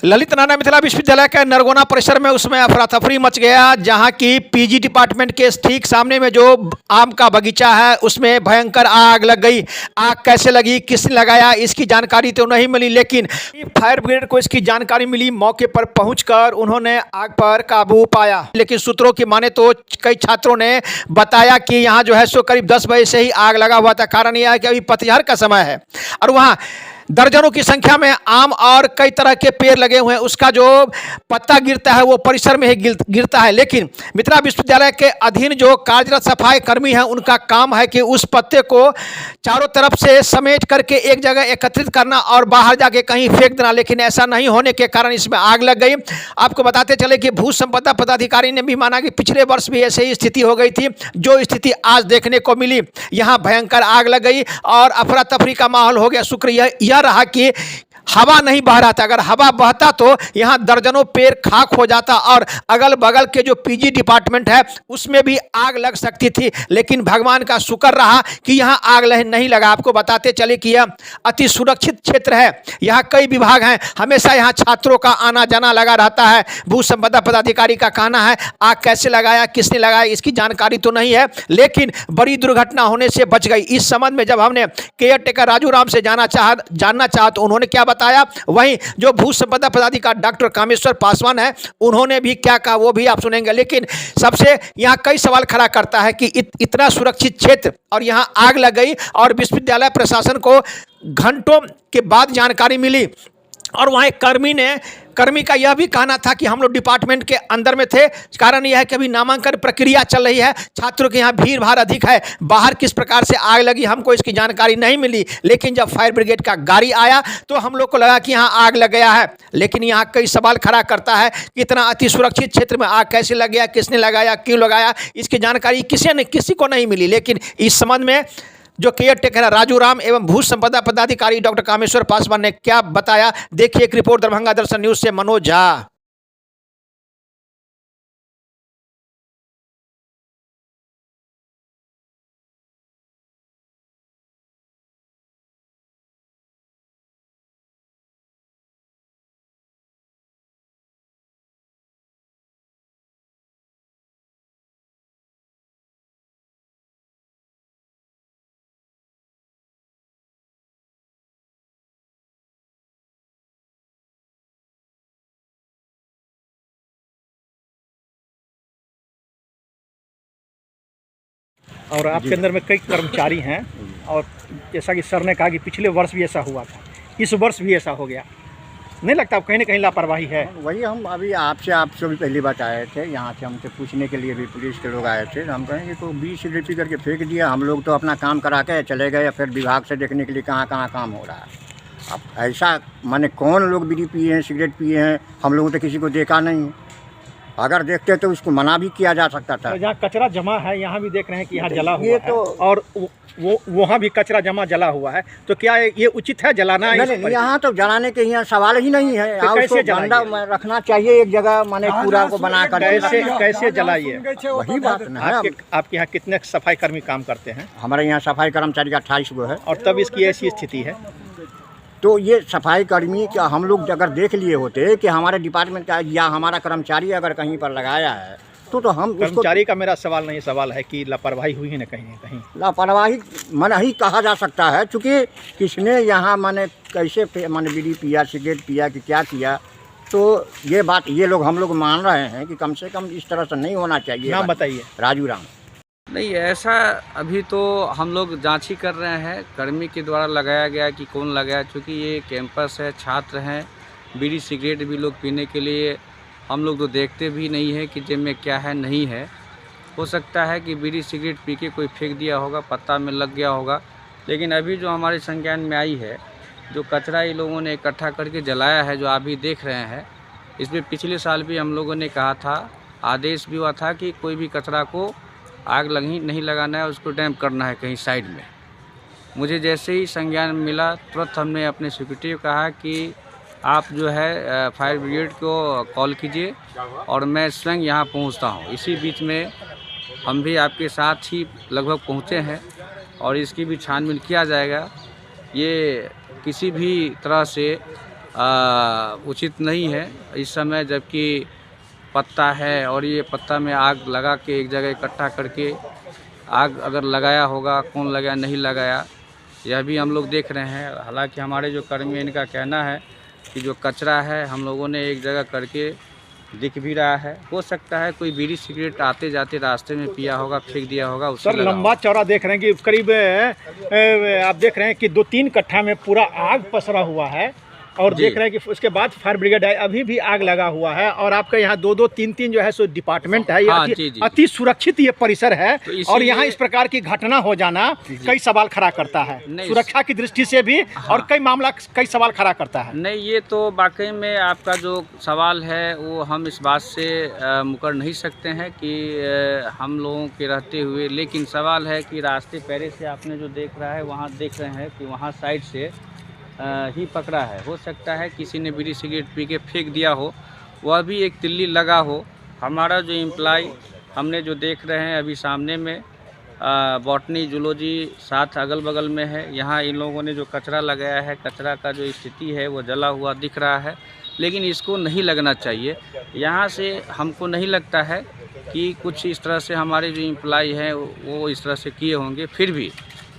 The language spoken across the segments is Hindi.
ललित नाना मिथिला विश्वविद्यालय के नरगोना परिसर में उसमें अफरा तफरी मच गया, जहां की पीजी डिपार्टमेंट के ठीक सामने में जो आम का बगीचा है उसमें भयंकर आग लग गई। आग कैसे लगी, किसने लगाया, इसकी जानकारी तो नहीं मिली, लेकिन फायर ब्रिगेड को इसकी जानकारी मिली। मौके पर पहुंचकर उन्होंने आग पर काबू पाया, लेकिन सूत्रों की माने तो कई छात्रों ने बताया कि यहाँ जो है सो करीब 10 बजे से ही आग लगा हुआ था। कारण यह है कि अभी पतझड़ का समय है और वहाँ दर्जनों की संख्या में आम और कई तरह के पेड़ लगे हुए हैं। उसका जो पत्ता गिरता है वो परिसर में ही गिरता है, लेकिन मिथिला विश्वविद्यालय के अधीन जो कार्यरत सफाई कर्मी हैं उनका काम है कि उस पत्ते को चारों तरफ से समेट करके एक जगह एकत्रित करना और बाहर जाके कहीं फेंक देना, लेकिन ऐसा नहीं होने के कारण इसमें आग लग गई। आपको बताते चले कि भू संपदा पदाधिकारी ने भी माना कि पिछले वर्ष भी ऐसे ही स्थिति हो गई थी, जो स्थिति आज देखने को मिली। यहाँ भयंकर आग लग गई और अफरा तफरी का माहौल हो गया। शुक्र यह रहा कि हवा नहीं बह रहा था। अगर हवा बहता तो यहाँ दर्जनों पेड़ खाक हो जाता और अगल बगल के जो पीजी डिपार्टमेंट है उसमें भी आग लग सकती थी, लेकिन भगवान का शुक्र रहा कि यहाँ आग नहीं लगा। आपको बताते चले कि यह अति सुरक्षित क्षेत्र है, यहाँ कई विभाग हैं, हमेशा यहाँ छात्रों का आना जाना लगा रहता है। भू संपदा पदाधिकारी का कहना है आग कैसे लगाया, किसने लगाया, इसकी जानकारी तो नहीं है, लेकिन बड़ी दुर्घटना होने से बच गई। इस संबंध में जब हमने केयर टेकर राजू राम से जानना चाहा तो उन्होंने क्या बताया, वहीं जो भू संपदा पदाधिकारी डॉक्टर कामेश्वर पासवान है उन्होंने भी क्या कहा वो भी आप सुनेंगे। लेकिन सबसे यहाँ कई सवाल खड़ा करता है कि इतना सुरक्षित क्षेत्र और यहाँ आग लग गई और विश्वविद्यालय प्रशासन को घंटों के बाद जानकारी मिली। और वहाँ एक कर्मी का यह भी कहना था कि हम लोग डिपार्टमेंट के अंदर में थे। कारण यह है कि अभी नामांकन प्रक्रिया चल रही है, छात्रों के यहाँ भीड़ भाड़ अधिक है, बाहर किस प्रकार से आग लगी हमको इसकी जानकारी नहीं मिली। लेकिन जब फायर ब्रिगेड का गाड़ी आया तो हम लोग को लगा कि यहाँ आग लग गया है। लेकिन यहाँ कई सवाल खड़ा करता है कि इतना अति सुरक्षित क्षेत्र में आग कैसे लग गया, किसने लगाया, क्यों लगाया, इसकी जानकारी किसी को नहीं मिली। लेकिन इस संबंध में जो केयर टेकर राजू राम एवं भू संपदा पदाधिकारी डॉक्टर कामेश्वर पासवान ने क्या बताया, देखिए एक रिपोर्ट दरभंगा दर्शन न्यूज से मनोज झा। और आपके अंदर में कई कर्मचारी हैं और जैसा कि सर ने कहा कि पिछले वर्ष भी ऐसा हुआ था, इस वर्ष भी ऐसा हो गया। नहीं लगता कहीं ना कहीं लापरवाही है? वही हम अभी आपसे भी पहली बात आए थे, यहाँ से हमसे पूछने के लिए भी पुलिस के लोग आए थे। हम कहेंगे तो 20 सिगरेट पी करके फेंक दिया, हम लोग तो अपना काम करा के चले गए, फिर विभाग से देखने के लिए कहाँ कहाँ काम हो रहा है। अब ऐसा माने कौन लोग बीड़ी पिए हैं, सिगरेट पिए हैं, हम लोगों ने किसी को देखा नहीं है। अगर देखते तो उसको मना भी किया जा सकता था। तो जहाँ कचरा जमा है यहाँ भी देख रहे हैं कि यहाँ जला हुआ ये है और वो वहाँ भी कचरा जला हुआ है, तो क्या ये उचित है जलाना? नहीं, यहाँ तो जलाने के यहाँ सवाल ही नहीं है। तो कैसे गंदा रखना चाहिए एक जगह, माने कूड़ा को बना कर। कैसे जलाइए? वही बात ना है। आपके यहाँ कितने सफाई कर्मी काम करते हैं? हमारे यहाँ सफाई कर्मचारी 28 गो है। और तब इसकी ऐसी स्थिति है तो ये सफाई कर्मी क्या हम लोग अगर देख लिए होते कि हमारे डिपार्टमेंट का या हमारा कर्मचारी अगर कहीं पर लगाया है तो हम कर्मचारी का मेरा सवाल नहीं, सवाल है कि लापरवाही हुई है ना कहीं। लापरवाही मन ही कहा जा सकता है, चूँकि किसने यहाँ माने कैसे माने बीड़ी पिया, सिगरेट पिया कि क्या किया, तो ये बात ये लोग हम लोग मान रहे हैं कि कम से कम इस तरह से नहीं होना चाहिए। नाम बताइए। राजू राम। नहीं, ऐसा अभी तो हम लोग जांच ही कर रहे हैं, कर्मी के द्वारा लगाया गया कि कौन लगाया। चूँकि ये कैंपस है, छात्र हैं, बीड़ी सिगरेट भी लोग पीने के लिए हम लोग तो देखते भी नहीं है कि जेब में क्या है नहीं है। हो सकता है कि बीड़ी सिगरेट पी के कोई फेंक दिया होगा, पत्ता में लग गया होगा। लेकिन अभी जो हमारे संज्ञान में आई है, जो कचरा ये लोगों ने इकट्ठा करके जलाया है, जो आप भी देख रहे हैं, इसमें पिछले साल भी हम लोगों ने कहा था, आदेश भी हुआ था कि कोई भी कचरा को आग नहीं लगाना है, उसको डैम्प करना है कहीं साइड में। मुझे जैसे ही संज्ञान मिला तुरंत हमने अपने सेक्रेटरी को कहा कि आप जो है फायर ब्रिगेड को कॉल कीजिए और मैं स्वयं यहाँ पहुँचता हूँ। इसी बीच में हम भी आपके साथ ही लगभग पहुँचे हैं और इसकी भी छानबीन किया जाएगा। ये किसी भी तरह से उचित नहीं है इस समय, जबकि पत्ता है और ये पत्ता में आग लगा के एक जगह इकट्ठा करके आग अगर लगाया होगा, कौन लगाया नहीं लगाया यह भी हम लोग देख रहे हैं। हालांकि हमारे जो कर्मी इनका कहना है कि जो कचरा है हम लोगों ने एक जगह करके दिख भी रहा है। हो सकता है कोई बीड़ी सिगरेट आते जाते रास्ते में पिया होगा, फेंक दिया होगा, उससे सर लंबा चौड़ा देख रहे हैं कि करीब आप देख रहे हैं कि 2-3 कट्ठा में पूरा आग पसरा हुआ है और जी। देख रहे हैं कि उसके बाद फायर ब्रिगेड है, अभी भी आग लगा हुआ है और आपका यहाँ 2-2, 3-3 जो है सो डिपार्टमेंट है। ये हाँ, जी, जी। अति सुरक्षित ये परिसर है तो और इसीलिए- यहाँ इस प्रकार की घटना हो जाना कई सवाल खड़ा करता है, नहीं, सुरक्षा की दृष्टि से भी और कई सवाल खड़ा करता है। नहीं, ये तो वाकई में आपका जो सवाल है वो हम इस बात से मुकर नहीं सकते हैं कि हम लोगों के रहते हुए, लेकिन सवाल है कि रास्ते पहले से आपने जो देख रहा है वहाँ देख रहे हैं कि वहाँ साइड से ही पकड़ा है। हो सकता है किसी ने बीड़ी सिगरेट पी के फेंक दिया हो, वह भी एक तिल्ली लगा हो। हमारा जो एम्प्लॉय हमने जो देख रहे हैं अभी सामने में बॉटनी जूलॉजी साथ अगल बगल में है, यहाँ इन लोगों ने जो कचरा लगाया है, कचरा का जो स्थिति है वो जला हुआ दिख रहा है, लेकिन इसको नहीं लगना चाहिए। यहाँ से हमको नहीं लगता है कि कुछ इस तरह से हमारे जो एम्प्लॉय हैं वो इस तरह से किए होंगे। फिर भी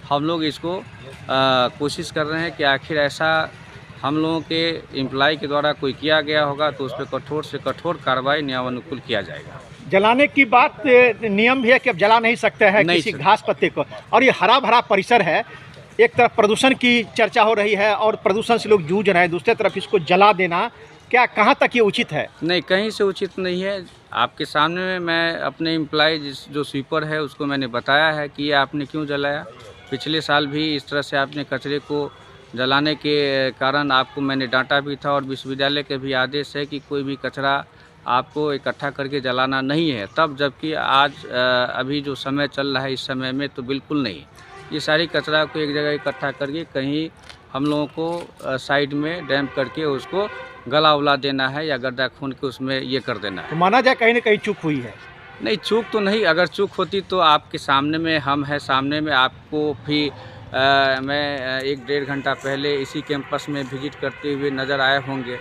हम लोग इसको कोशिश कर रहे हैं कि आखिर ऐसा हम लोगों के एम्प्लॉय के द्वारा कोई किया गया होगा तो उस पर कठोर से कठोर कार्रवाई नियमानुकूल किया जाएगा। जलाने की बात नियम भी है कि अब जला नहीं सकते हैं नहीं किसी सर। घास पत्ते को, और ये हरा भरा परिसर है। एक तरफ प्रदूषण की चर्चा हो रही है और प्रदूषण से लोग जूझ रहे हैं, दूसरी तरफ इसको जला देना क्या कहाँ तक ये उचित है? नहीं, कहीं से उचित नहीं है। आपके सामने में मैं अपने एम्प्लॉय जो स्वीपर है उसको मैंने बताया है कि ये आपने क्यों जलाया। पिछले साल भी इस तरह से आपने कचरे को जलाने के कारण आपको मैंने डांटा भी था और विश्वविद्यालय के भी आदेश है कि कोई भी कचरा आपको इकट्ठा करके जलाना नहीं है। तब जबकि आज अभी जो समय चल रहा है इस समय में तो बिल्कुल नहीं। ये सारी कचरा को एक जगह इकट्ठा करके कहीं हम लोगों को साइड में डैम्प करके उसको गला उला देना है या गड्ढा खून के उसमें ये कर देना है। तो माना जाए कहीं ना कहीं चूक हुई है। नहीं, चूक तो नहीं। अगर चूक होती तो आपके सामने में हम हैं, सामने में आपको भी मैं 1-1.5 घंटा पहले इसी कैंपस में विजिट करते हुए नज़र आए होंगे।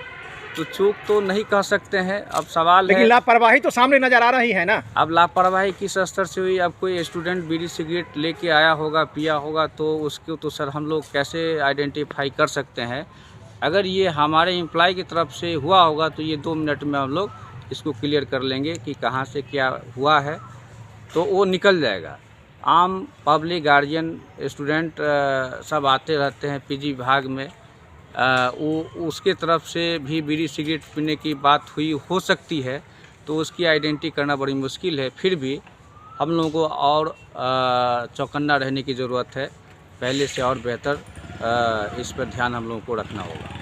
तो चूक तो नहीं कह सकते हैं। अब सवाल लेकिन है, लापरवाही तो सामने नजर आ रही है ना। अब लापरवाही किस स्तर से हुई। अब कोई स्टूडेंट बीड़ी सिगरेट लेके आया होगा, पिया होगा, तो उसको तो सर हम लोग कैसे आइडेंटिफाई कर सकते हैं। अगर ये हमारे एम्प्लॉय की तरफ से हुआ होगा तो ये 2 मिनट में हम लोग इसको क्लियर कर लेंगे कि कहाँ से क्या हुआ है, तो वो निकल जाएगा। आम पब्लिक, गार्जियन, स्टूडेंट सब आते रहते हैं पीजी विभाग में। वो उसके तरफ से भी बीड़ी सिगरेट पीने की बात हुई हो सकती है, तो उसकी आइडेंटिटी करना बड़ी मुश्किल है। फिर भी हम लोगों को और चौकन्ना रहने की ज़रूरत है, पहले से और बेहतर इस पर ध्यान हम लोगों को रखना होगा।